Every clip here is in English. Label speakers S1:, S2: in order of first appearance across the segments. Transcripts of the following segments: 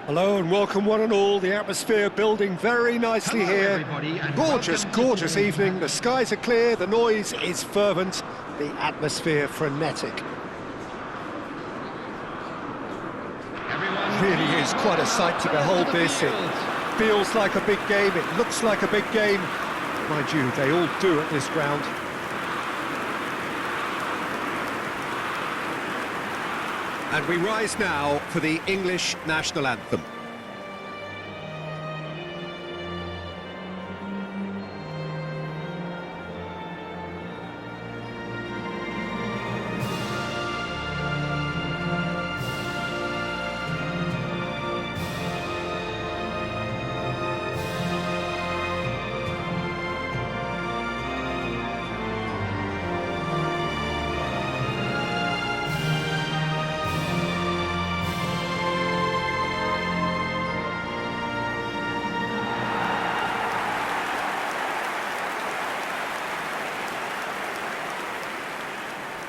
S1: Hello and welcome one and all. The atmosphere building very nicely here. Gorgeous evening. The skies are clear, the noise is fervent, the atmosphere frenetic. Really is quite a sight to behold this. It feels like a big game, it looks like a big game. Mind you, they all do at this ground. And we rise now for the English national anthem.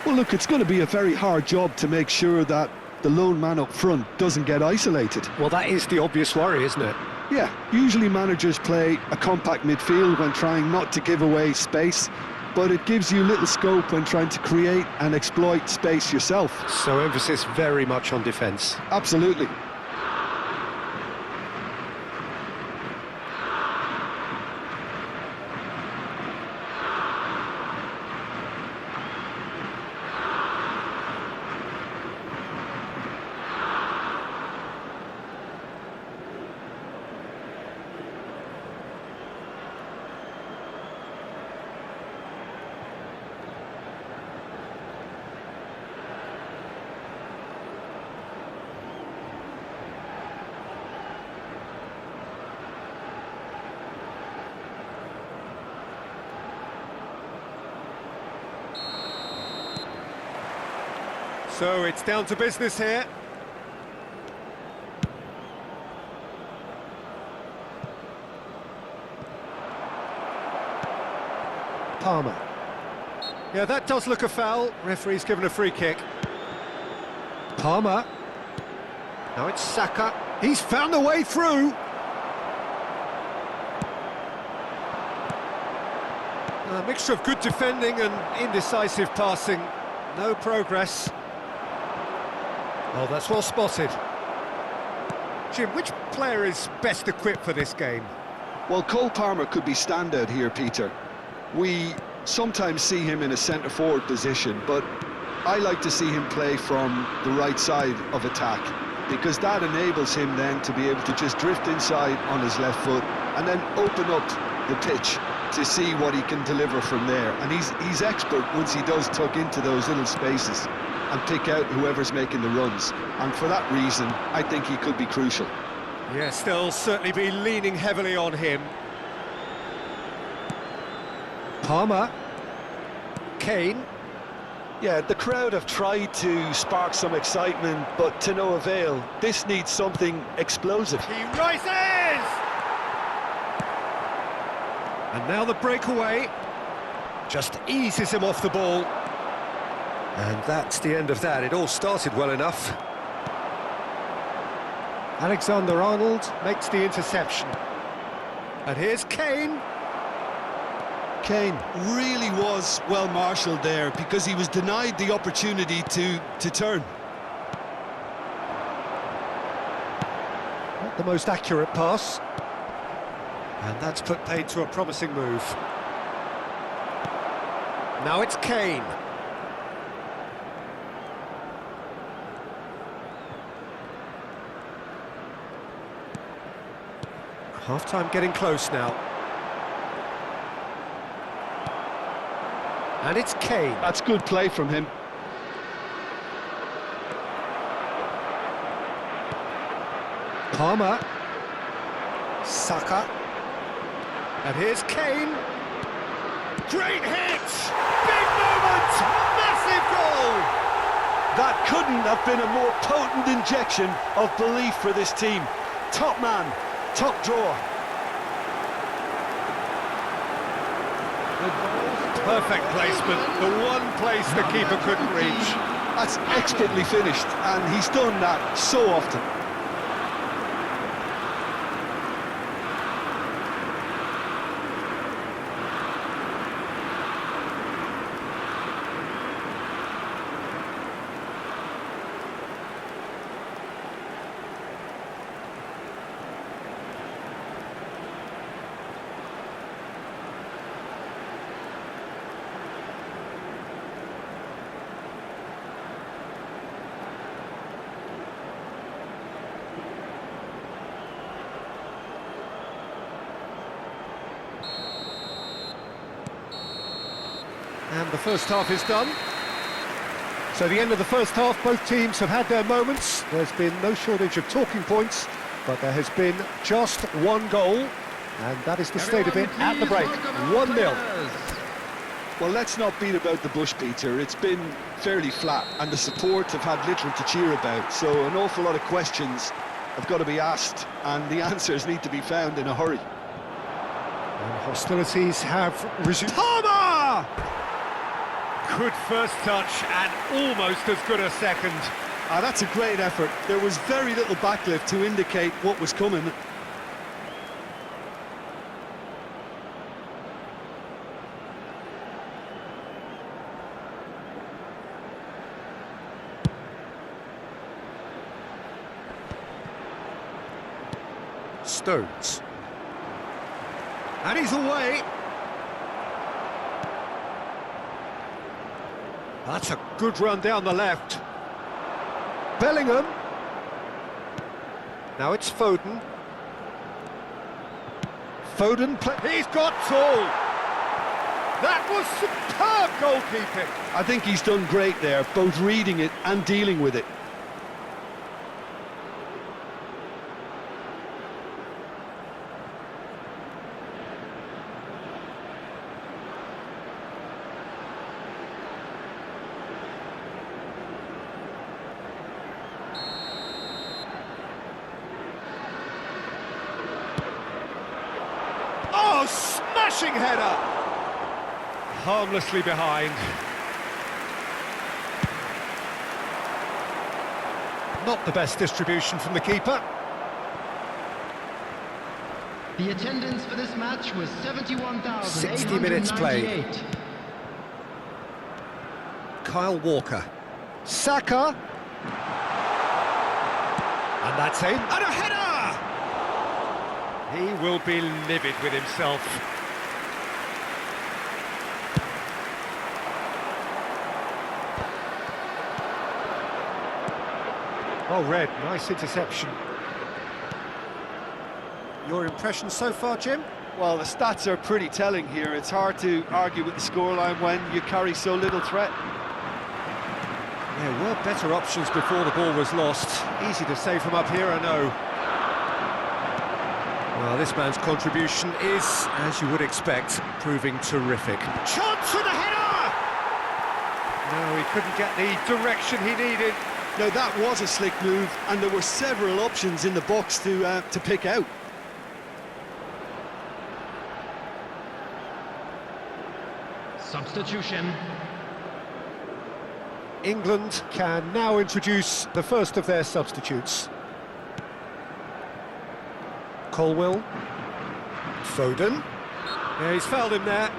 S2: Well, look, it's going to be a very hard job to make sure that the lone man up front doesn't get isolated.
S1: Well, that is the obvious worry, isn't it?
S2: Yeah, usually managers play a compact midfield when trying not to give away space, but it gives you little scope when trying to create and exploit space yourself.
S1: So emphasis very much on defence.
S2: Absolutely.
S1: So it's down to business here. Palmer. Yeah, that does look a foul. Referee's given a free kick. Palmer. Now it's Saka. He's found a way through. A mixture of good defending and indecisive passing. No progress. Oh, that's well spotted. Jim, which player is best equipped for this game?
S2: Well, Cole Palmer could be standout here, Peter. We sometimes see him in a centre-forward position, but I like to see him play from the right side of attack, because that enables him then to be able to just drift inside on his left foot and then open up the pitch to see what he can deliver from there. And he's expert once he does tuck into those little spaces and pick out whoever's making the runs. And for that reason, I think he could be crucial.
S1: Yes, they'll certainly be leaning heavily on him. Palmer. Kane.
S2: Yeah, the crowd have tried to spark some excitement, but to no avail. This needs something explosive.
S1: He rises! And now the breakaway. Just eases him off the ball. And that's the end of that. It all started well enough. Alexander-Arnold makes the interception. And here's Kane.
S2: Kane really was well marshalled there because he was denied the opportunity to turn.
S1: Not the most accurate pass. And that's put paid to a promising move. Now it's Kane. Half-time getting close now. And it's Kane.
S2: That's good play from him.
S1: Palmer. Saka. And here's Kane. Great hit! Big moment! Massive goal!
S2: That couldn't have been a more potent injection of belief for this team. Top man, top drawer.
S1: Perfect placement, the one place the keeper couldn't reach.
S2: That's expertly finished, and he's done that so often.
S1: And the first half is done. So the end of the first half, both teams have had their moments. There's been no shortage of talking points, but there has been just one goal, and that is the state of it at the break. 1-0.
S2: Well, let's not beat about the bush, Peter. It's been fairly flat, and the support have had little to cheer about, so an awful lot of questions have got to be asked, and the answers need to be found in a hurry.
S1: And hostilities have resumed. Palmer! Good first touch and almost as good a second.
S2: That's a great effort. There was very little backlift to indicate what was coming.
S1: Stones. And he's away. That's a good run down the left. Bellingham. Now it's Foden. He's got all. That was superb goalkeeping.
S2: I think he's done great there, both reading it and dealing with it.
S1: Oh, smashing header! Harmlessly behind. Not the best distribution from the keeper.
S3: The attendance for this match was 71,898.
S1: 60 minutes played. Kyle Walker. Saka. And that's in. And a header! He will be livid with himself. Oh, Red, nice interception. Your impression so far, Jim?
S2: Well, the stats are pretty telling here. It's hard to argue with the scoreline when you carry so little threat.
S1: There were better options before the ball was lost. Easy to say from up here, I know. Well, this man's contribution is, as you would expect, proving terrific. Chance for the header! No, he couldn't get the direction he needed.
S2: No, that was a slick move, and there were several options in the box to pick out.
S3: Substitution.
S1: England can now introduce the first of their substitutes. Colwill. Foden. Yeah, he's fouled him there.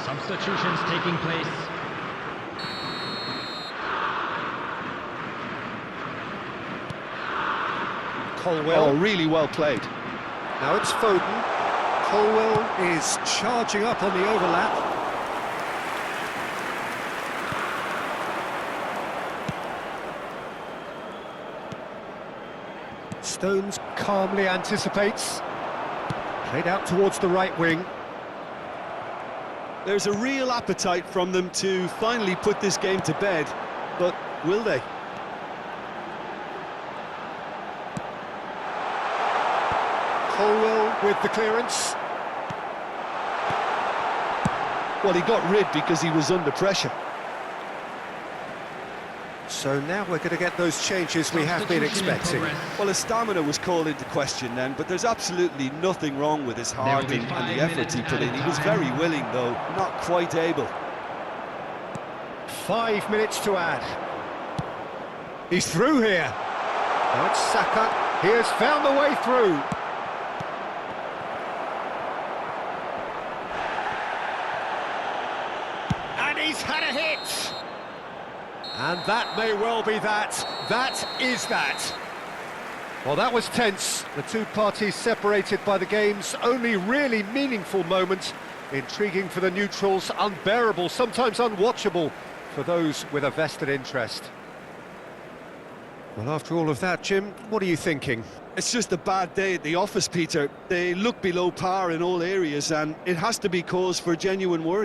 S3: Substitutions taking place.
S1: Colwill.
S2: Oh, really well played.
S1: Now it's Foden. Colwill is charging up on the overlap. Stones calmly anticipates. Played out towards the right wing.
S2: There's a real appetite from them to finally put this game to bed, but will they?
S1: Colwill with the clearance.
S2: Well, he got rid because he was under pressure.
S1: So now we're going to get those changes we have been expecting.
S2: Well, his stamina was called into question then, but there's absolutely nothing wrong with his heart and the efforts he put in. He was very willing, though, not quite able.
S1: 5 minutes to add. He's through here. Now it's Saka. He has found the way through. And he's had a hit. And that may well be that. That is that. Well, that was tense. The two parties separated by the game's only really meaningful moment. Intriguing for the neutrals, unbearable, sometimes unwatchable for those with a vested interest. Well, after all of that, Jim, what are you thinking?
S2: It's just a bad day at the office, Peter. They look below par in all areas, and it has to be cause for genuine worry.